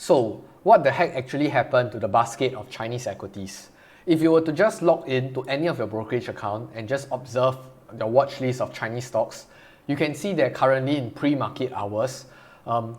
So, what the heck actually happened to the basket of Chinese equities? If you were to just log in to any of your brokerage account and just observe the watch list of Chinese stocks, you can see that currently in pre-market hours,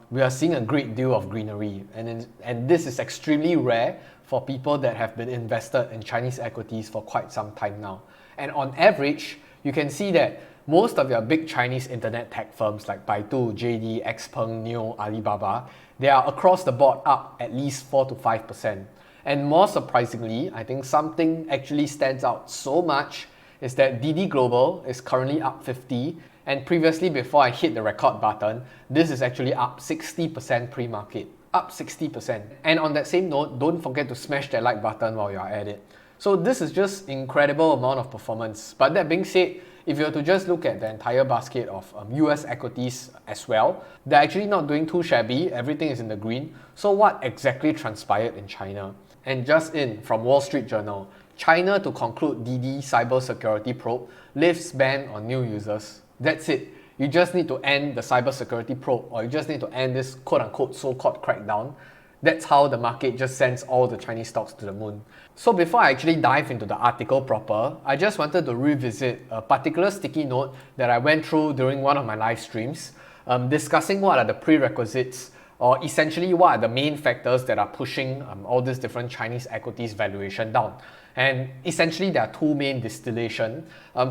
we are seeing a great deal of greenery, and this is extremely rare for people that have been invested in Chinese equities for quite some time now. And on average, you can see that most of your big Chinese internet tech firms like Baidu, JD, Xpeng, Neo, Alibaba, they are across the board up at least 4 to 5%. And more surprisingly, I think something actually stands out so much is that Didi Global is currently up 50, and previously before I hit the record button, this is actually up 60% pre-market, up 60%. And on that same note, don't forget to smash that like button while you're at it. So this is just incredible amount of performance. But that being said, if you were to just look at the entire basket of US equities as well, they're actually not doing too shabby, everything is in the green. So what exactly transpired in China? And just in from Wall Street Journal, China to conclude Didi cybersecurity probe lifts ban on new users. That's it. You just need to end the cybersecurity probe, or you just need to end this quote-unquote so-called crackdown. That's how the market just sends all the Chinese stocks to the moon. So before I actually dive into the article proper, I just wanted to revisit a particular sticky note that I went through during one of my live streams, discussing what are the prerequisites, or essentially what are the main factors that are pushing all these different Chinese equities valuation down. And essentially there are two main distillation.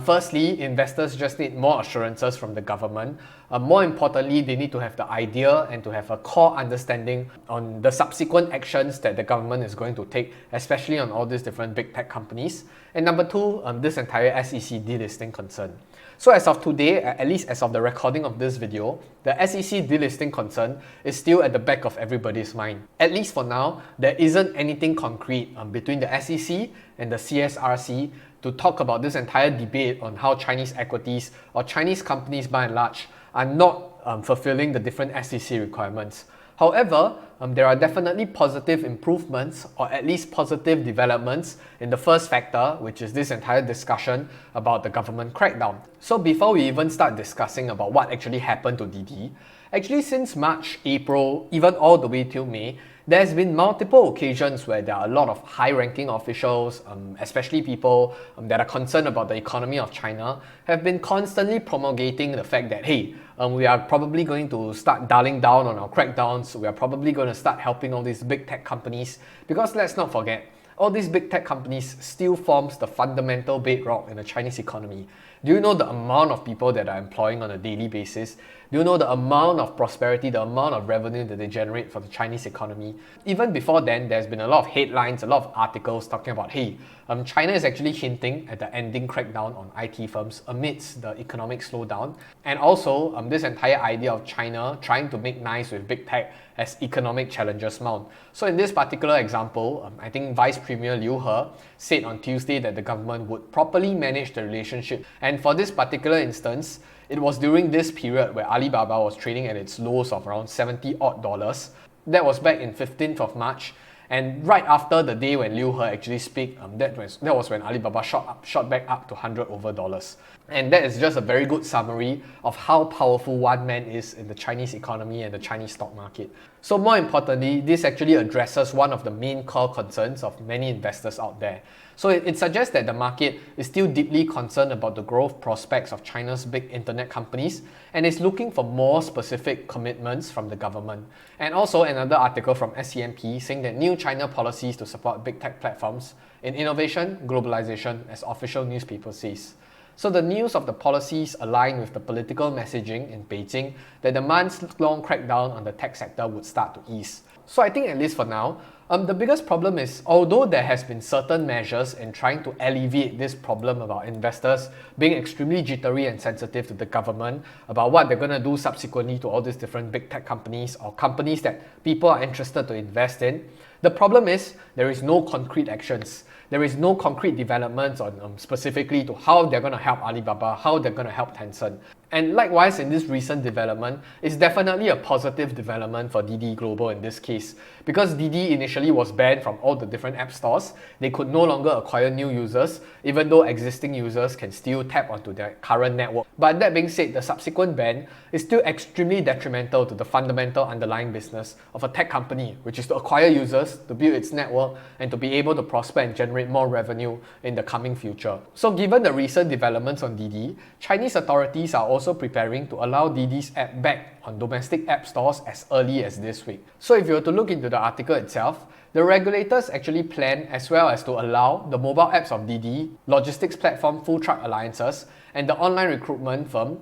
Firstly, investors just need more assurances from the government. More importantly, they need to have the idea and to have a core understanding on the subsequent actions that the government is going to take, especially on all these different big tech companies. And number two, this entire SEC delisting concern. So as of today, at least as of the recording of this video, the SEC delisting concern is still at the back of everybody's mind. At least for now, there isn't anything concrete between the SEC and the CSRC to talk about this entire debate on how Chinese equities or Chinese companies by and large are not fulfilling the different SEC requirements. However, there are definitely positive improvements, or at least positive developments in the first factor, which is this entire discussion about the government crackdown. So before we even start discussing about what actually happened to Didi, actually since March, April, even all the way till May, there's been multiple occasions where there are a lot of high-ranking officials, especially people that are concerned about the economy of China, have been constantly promulgating the fact that, hey, we are probably going to start dialing down on our crackdowns, we are probably going to start helping all these big tech companies, because let's not forget, all these big tech companies still forms the fundamental bedrock in the Chinese economy. Do you know the amount of people that are employing on a daily basis? Do you know the amount of prosperity, the amount of revenue that they generate for the Chinese economy? Even before then, there's been a lot of headlines, a lot of articles talking about, hey, China is actually hinting at the ending crackdown on IT firms amidst the economic slowdown. And also, this entire idea of China trying to make nice with big tech as economic challenges mount. So in this particular example, I think Vice Premier Liu He said on Tuesday that the government would properly manage the relationship. And for this particular instance, it was during this period where Alibaba was trading at its lows of around $70 odd. That was back in 15th of March. And right after the day when Liu He actually speak, that was when Alibaba shot back up to $100 over. And that is just a very good summary of how powerful one man is in the Chinese economy and the Chinese stock market. So more importantly, this actually addresses one of the main core concerns of many investors out there. So it suggests that the market is still deeply concerned about the growth prospects of China's big internet companies and is looking for more specific commitments from the government. And also another article from SCMP saying that new China policies to support big tech platforms in innovation, globalization, as official newspaper says. So the news of the policies align with the political messaging in Beijing that the months-long crackdown on the tech sector would start to ease. So I think at least for now, the biggest problem is, although there has been certain measures in trying to alleviate this problem about investors being extremely jittery and sensitive to the government about what they're going to do subsequently to all these different big tech companies or companies that people are interested to invest in, the problem is there is no concrete actions. There is no concrete developments on specifically to how they're going to help Alibaba, how they're going to help Tencent. And likewise, in this recent development, it's definitely a positive development for Didi Global in this case. Because Didi initially was banned from all the different app stores, they could no longer acquire new users, even though existing users can still tap onto their current network. But that being said, the subsequent ban is still extremely detrimental to the fundamental underlying business of a tech company, which is to acquire users, to build its network, and to be able to prosper and generate more revenue in the coming future. So given the recent developments on Didi, Chinese authorities are also preparing to allow Didi's app back on domestic app stores as early as this week. So if you were to look into the article itself, the regulators actually plan as well as to allow the mobile apps of Didi, logistics platform Full Truck Alliances, and the online recruitment firm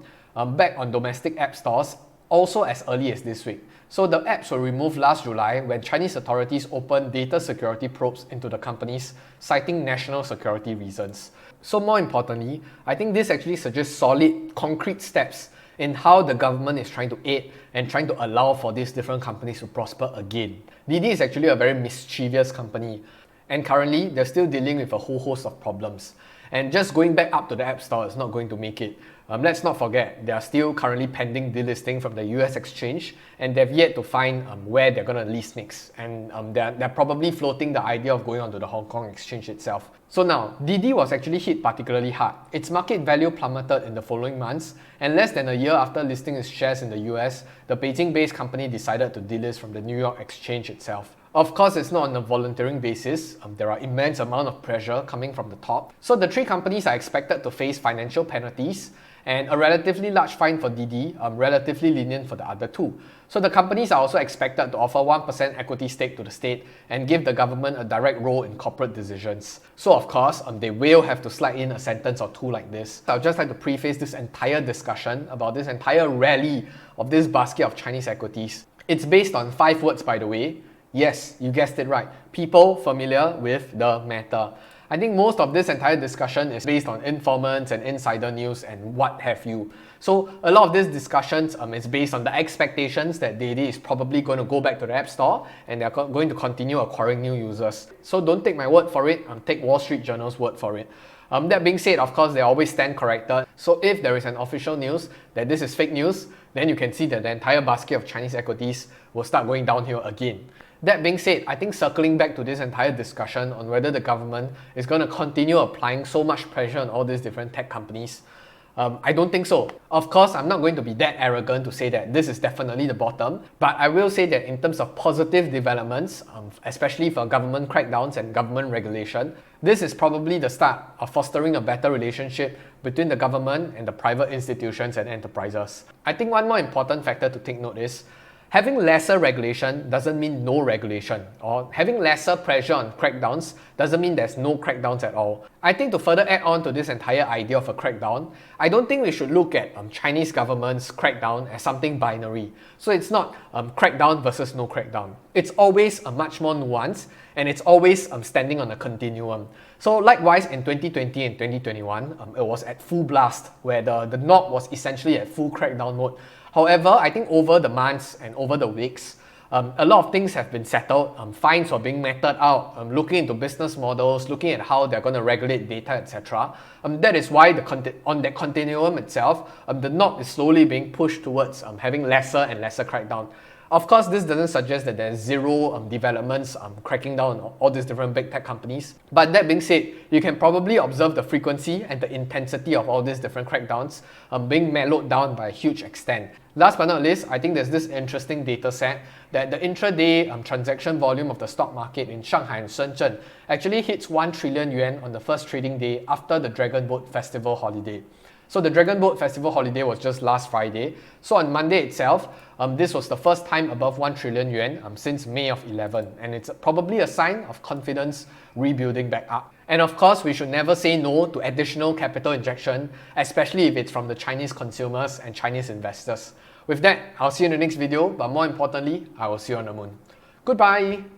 back on domestic app stores also as early as this week. So the apps were removed last July when Chinese authorities opened data security probes into the companies, citing national security reasons. So more importantly, I think this actually suggests solid, concrete steps in how the government is trying to aid and trying to allow for these different companies to prosper again. Didi is actually a very mischievous company, and currently they're still dealing with a whole host of problems. And just going back up to the App Store is not going to make it. Let's not forget, they are still currently pending delisting from the US exchange, and they've yet to find where they're going to list next. And they're probably floating the idea of going onto the Hong Kong exchange itself. So now, Didi was actually hit particularly hard. Its market value plummeted in the following months, and less than a year after listing its shares in the US, the Beijing-based company decided to delist from the New York exchange itself. Of course, it's not on a volunteering basis. There are immense amount of pressure coming from the top. So the three companies are expected to face financial penalties and a relatively large fine for Didi, relatively lenient for the other two. So the companies are also expected to offer 1% equity stake to the state and give the government a direct role in corporate decisions. So of course, they will have to slide in a sentence or two like this. I'd just like to preface this entire discussion about this entire rally of this basket of Chinese equities. It's based on 5 words, by the way. Yes, you guessed it right. People familiar with the matter. I think most of this entire discussion is based on informants and insider news and what have you. So a lot of these discussions is based on the expectations that Didi is probably going to go back to the App Store and they're going to continue acquiring new users. So don't take my word for it, take Wall Street Journal's word for it. That being said, of course, they always stand corrected. So if there is an official news that this is fake news, then you can see that the entire basket of Chinese equities will start going downhill again. That being said, I think circling back to this entire discussion on whether the government is going to continue applying so much pressure on all these different tech companies, I don't think so. Of course, I'm not going to be that arrogant to say that this is definitely the bottom, but I will say that in terms of positive developments, especially for government crackdowns and government regulation, this is probably the start of fostering a better relationship between the government and the private institutions and enterprises. I think one more important factor to take note is having lesser regulation doesn't mean no regulation, or having lesser pressure on crackdowns doesn't mean there's no crackdowns at all. I think to further add on to this entire idea of a crackdown, I don't think we should look at Chinese government's crackdown as something binary. So it's not crackdown versus no crackdown. It's always much more nuanced, and it's always standing on a continuum. So likewise in 2020 and 2021, it was at full blast, where the knob was essentially at full crackdown mode. However, I think over the months and over the weeks, a lot of things have been settled. Fines are being meted out, looking into business models, looking at how they're going to regulate data, etc. That is why on that continuum itself, the knob is slowly being pushed towards having lesser and lesser crackdown. Of course, this doesn't suggest that there's zero developments cracking down on all these different big tech companies. But that being said, you can probably observe the frequency and the intensity of all these different crackdowns being mellowed down by a huge extent. Last but not least, I think there's this interesting data set that the intraday transaction volume of the stock market in Shanghai and Shenzhen actually hits 1 trillion yuan on the first trading day after the Dragon Boat Festival holiday. So the Dragon Boat Festival holiday was just last Friday. So on Monday itself, this was the first time above 1 trillion yuan since May of 11. And it's probably a sign of confidence rebuilding back up. And of course, we should never say no to additional capital injection, especially if it's from the Chinese consumers and Chinese investors. With that, I'll see you in the next video, but more importantly, I will see you on the moon. Goodbye!